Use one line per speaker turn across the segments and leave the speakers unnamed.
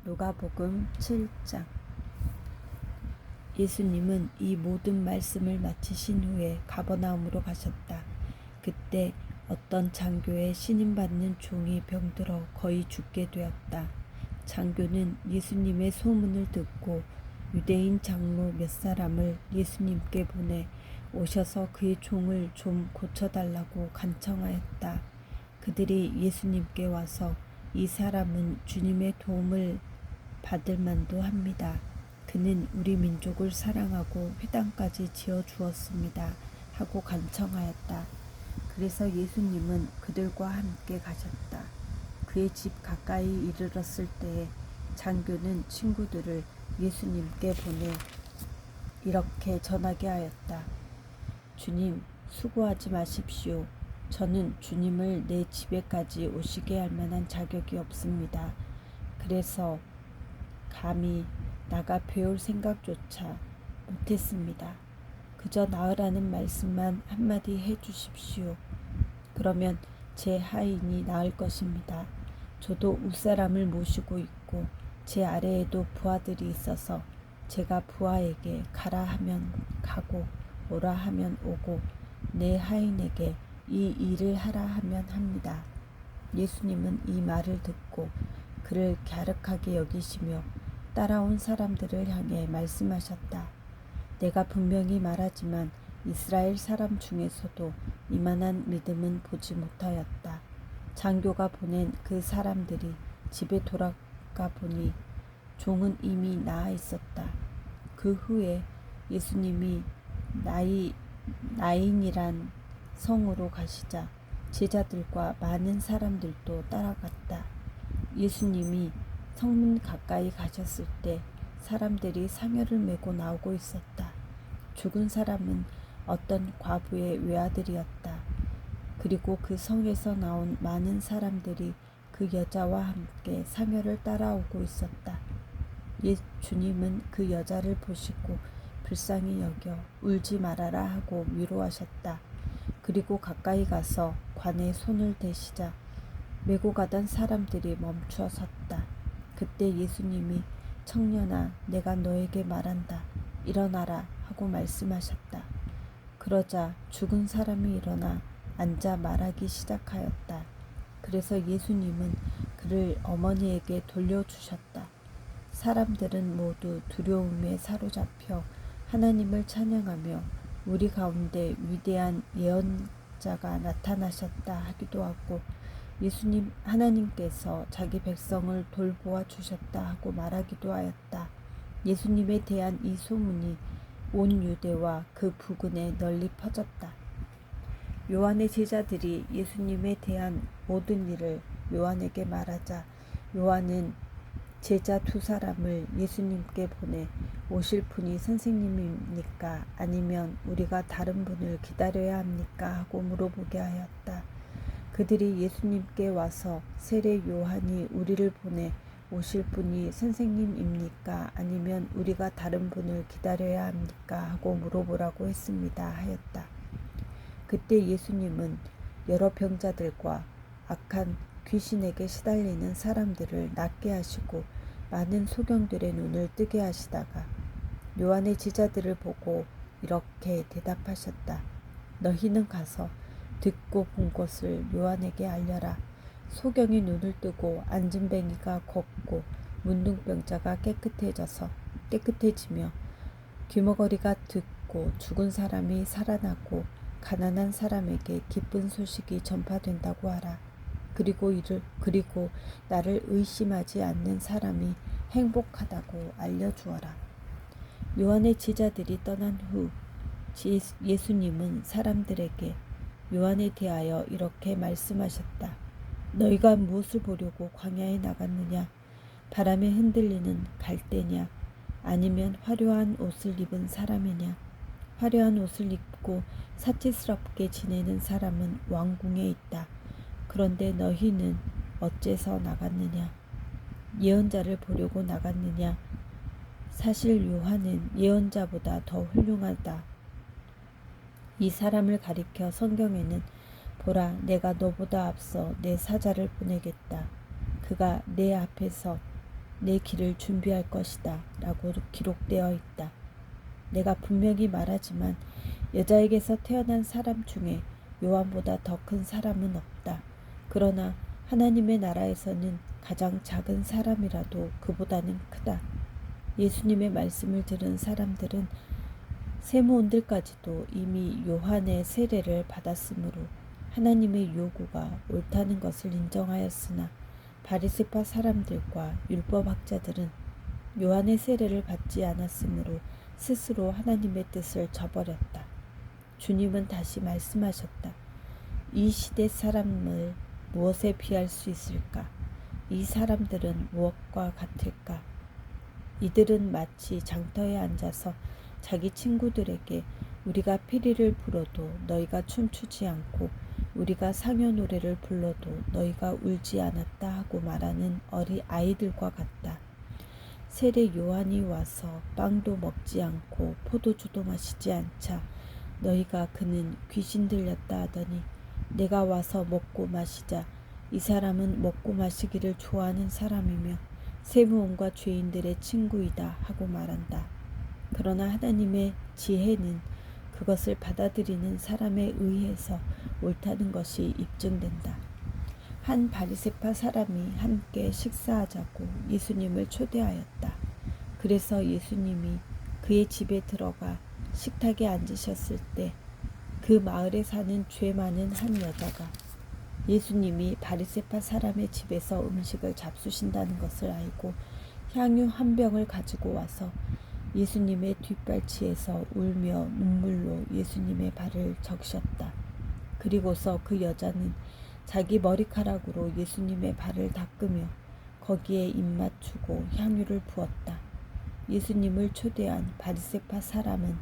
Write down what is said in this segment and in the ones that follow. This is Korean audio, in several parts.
누가복음 7장. 예수님은 이 모든 말씀을 마치신 후에 가버나움으로 가셨다. 그때 어떤 장교의 신임받는 종이 병들어 거의 죽게 되었다. 장교는 예수님의 소문을 듣고 유대인 장로 몇 사람을 예수님께 보내 오셔서 그의 종을 좀 고쳐달라고 간청하였다. 그들이 예수님께 와서 이 사람은 주님의 도움을 받을 만도 합니다. 그는 우리 민족을 사랑하고 회당까지 지어 주었습니다. 하고 간청하였다. 그래서 예수님은 그들과 함께 가셨다. 그의 집 가까이 이르렀을 때에 장교는 친구들을 예수님께 보내 이렇게 전하게 하였다. 주님, 수고하지 마십시오. 저는 주님을 내 집에까지 오시게 할 만한 자격이 없습니다. 그래서 감히 나가 배울 생각조차 못했습니다. 그저 나으라는 말씀만 한마디 해주십시오. 그러면 제 하인이 나을 것입니다. 저도 윗사람을 모시고 있고 제 아래에도 부하들이 있어서 제가 부하에게 가라 하면 가고 오라 하면 오고 내 하인에게 이 일을 하라 하면 합니다. 예수님은 이 말을 듣고 그를 갸륵하게 여기시며 따라온 사람들을 향해 말씀하셨다. 내가 분명히 말하지만 이스라엘 사람 중에서도 이만한 믿음은 보지 못하였다. 장교가 보낸 그 사람들이 집에 돌아가 보니 종은 이미 나아 있었다. 그 후에 예수님이 나인이란 성으로 가시자 제자들과 많은 사람들도 따라갔다. 예수님이 성문 가까이 가셨을 때 사람들이 상여를 메고 나오고 있었다. 죽은 사람은 어떤 과부의 외아들이었다. 그리고 그 성에서 나온 많은 사람들이 그 여자와 함께 상여를 따라오고 있었다. 주님은 그 여자를 보시고 불쌍히 여겨 울지 말아라 하고 위로하셨다. 그리고 가까이 가서 관에 손을 대시자 메고 가던 사람들이 멈추어 섰다. 그때 예수님이 청년아, 내가 너에게 말한다. 일어나라 하고 말씀하셨다. 그러자 죽은 사람이 일어나 앉아 말하기 시작하였다. 그래서 예수님은 그를 어머니에게 돌려주셨다. 사람들은 모두 두려움에 사로잡혀 하나님을 찬양하며 우리 가운데 위대한 예언자가 나타나셨다 하기도 하고 예수님 하나님께서 자기 백성을 돌보아 주셨다 하고 말하기도 하였다. 예수님에 대한 이 소문이 온 유대와 그 부근에 널리 퍼졌다. 요한의 제자들이 예수님에 대한 모든 일을 요한에게 말하자 요한은 제자 두 사람을 예수님께 보내 오실 분이 선생님입니까? 아니면 우리가 다른 분을 기다려야 합니까? 하고 물어보게 하였다. 그들이 예수님께 와서 세례 요한이 우리를 보내 오실 분이 선생님입니까? 아니면 우리가 다른 분을 기다려야 합니까? 하고 물어보라고 했습니다. 하였다. 그때 예수님은 여러 병자들과 악한 귀신에게 시달리는 사람들을 낫게 하시고 많은 소경들의 눈을 뜨게 하시다가 요한의 제자들을 보고 이렇게 대답하셨다. 너희는 가서 듣고 본 것을 요한에게 알려라. 소경이 눈을 뜨고 안진뱅이가 걷고 문둥병자가 깨끗해지며 귀머거리가 듣고 죽은 사람이 살아나고 가난한 사람에게 기쁜 소식이 전파된다고 하라. 그리고 나를 의심하지 않는 사람이 행복하다고 알려주어라. 요한의 제자들이 떠난 후 예수님은 사람들에게 요한에 대하여 이렇게 말씀하셨다. 너희가 무엇을 보려고 광야에 나갔느냐? 바람에 흔들리는 갈대냐? 아니면 화려한 옷을 입은 사람이냐? 화려한 옷을 입고 사치스럽게 지내는 사람은 왕궁에 있다. 그런데 너희는 어째서 나갔느냐? 예언자를 보려고 나갔느냐? 사실 요한은 예언자보다 더 훌륭하다. 이 사람을 가리켜 성경에는 보라, 내가 너보다 앞서 내 사자를 보내겠다. 그가 내 앞에서 내 길을 준비할 것이다 라고 기록되어 있다. 내가 분명히 말하지만 여자에게서 태어난 사람 중에 요한보다 더 큰 사람은 없다. 그러나 하나님의 나라에서는 가장 작은 사람이라도 그보다는 크다. 예수님의 말씀을 들은 사람들은 세무원들까지도 이미 요한의 세례를 받았으므로 하나님의 요구가 옳다는 것을 인정하였으나 바리새파 사람들과 율법학자들은 요한의 세례를 받지 않았으므로 스스로 하나님의 뜻을 저버렸다. 주님은 다시 말씀하셨다. 이 시대 사람을 무엇에 비할 수 있을까? 이 사람들은 무엇과 같을까? 이들은 마치 장터에 앉아서 자기 친구들에게 우리가 피리를 불어도 너희가 춤추지 않고 우리가 상여 노래를 불러도 너희가 울지 않았다 하고 말하는 어린 아이들과 같다. 세례 요한이 와서 빵도 먹지 않고 포도주도 마시지 않자 너희가 그는 귀신 들렸다 하더니 내가 와서 먹고 마시자 이 사람은 먹고 마시기를 좋아하는 사람이며 세무원과 죄인들의 친구이다 하고 말한다. 그러나 하나님의 지혜는 그것을 받아들이는 사람에 의해서 옳다는 것이 입증된다. 한 바리새파 사람이 함께 식사하자고 예수님을 초대하였다. 그래서 예수님이 그의 집에 들어가 식탁에 앉으셨을 때 그 마을에 사는 죄 많은 한 여자가 예수님이 바리새파 사람의 집에서 음식을 잡수신다는 것을 알고 향유 한 병을 가지고 와서 예수님의 뒷발치에서 울며 눈물로 예수님의 발을 적셨다. 그리고서 그 여자는 자기 머리카락으로 예수님의 발을 닦으며 거기에 입 맞추고 향유를 부었다. 예수님을 초대한 바리새파 사람은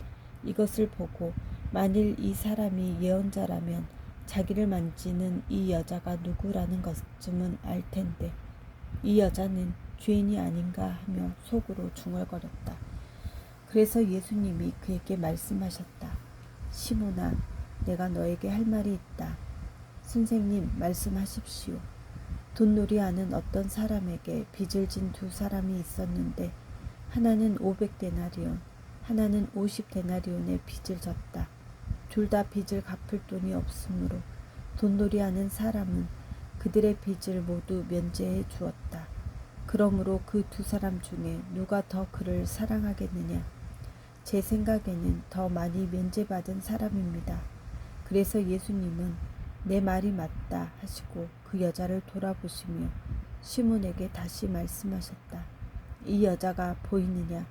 이것을 보고 만일 이 사람이 예언자라면 자기를 만지는 이 여자가 누구라는 것쯤은 알 텐데 이 여자는 죄인이 아닌가 하며 속으로 중얼거렸다. 그래서 예수님이 그에게 말씀하셨다. 시몬아, 내가 너에게 할 말이 있다. 선생님, 말씀하십시오. 돈놀이하는 어떤 사람에게 빚을 진 두 사람이 있었는데 하나는 500데나리온, 하나는 50데나리온의 빚을 졌다. 둘 다 빚을 갚을 돈이 없으므로 돈놀이하는 사람은 그들의 빚을 모두 면제해 주었다. 그러므로 그 두 사람 중에 누가 더 그를 사랑하겠느냐? 제 생각에는 더 많이 면제받은 사람입니다. 그래서 예수님은 내 말이 맞다 하시고 그 여자를 돌아보시며 시몬에게 다시 말씀하셨다. 이 여자가 보이느냐?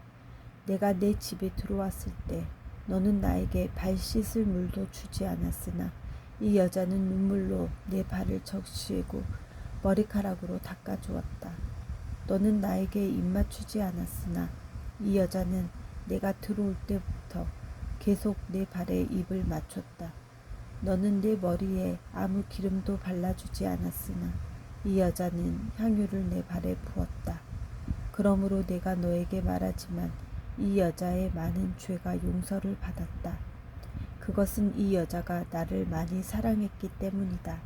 내가 내 집에 들어왔을 때 너는 나에게 발 씻을 물도 주지 않았으나 이 여자는 눈물로 내 발을 적시고 머리카락으로 닦아주었다. 너는 나에게 입 맞추지 않았으나 이 여자는 내가 들어올 때부터 계속 내 발에 입을 맞췄다. 너는 내 머리에 아무 기름도 발라주지 않았으나 이 여자는 향유를 내 발에 부었다. 그러므로 내가 너에게 말하지만 이 여자의 많은 죄가 용서를 받았다. 그것은 이 여자가 나를 많이 사랑했기 때문이다.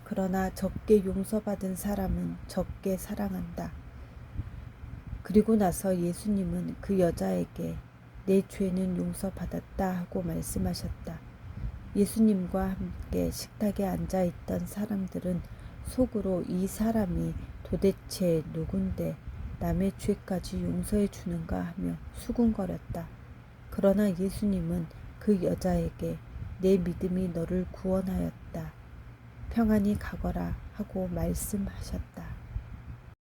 그러나 적게 용서받은 사람은 적게 사랑한다. 그리고 나서 예수님은 그 여자에게 내 죄는 용서받았다 하고 말씀하셨다. 예수님과 함께 식탁에 앉아있던 사람들은 속으로 이 사람이 도대체 누군데 남의 죄까지 용서해 주는가 하며 수군거렸다. 그러나 예수님은 그 여자에게 내 믿음이 너를 구원하였다. 평안히 가거라 하고 말씀하셨다.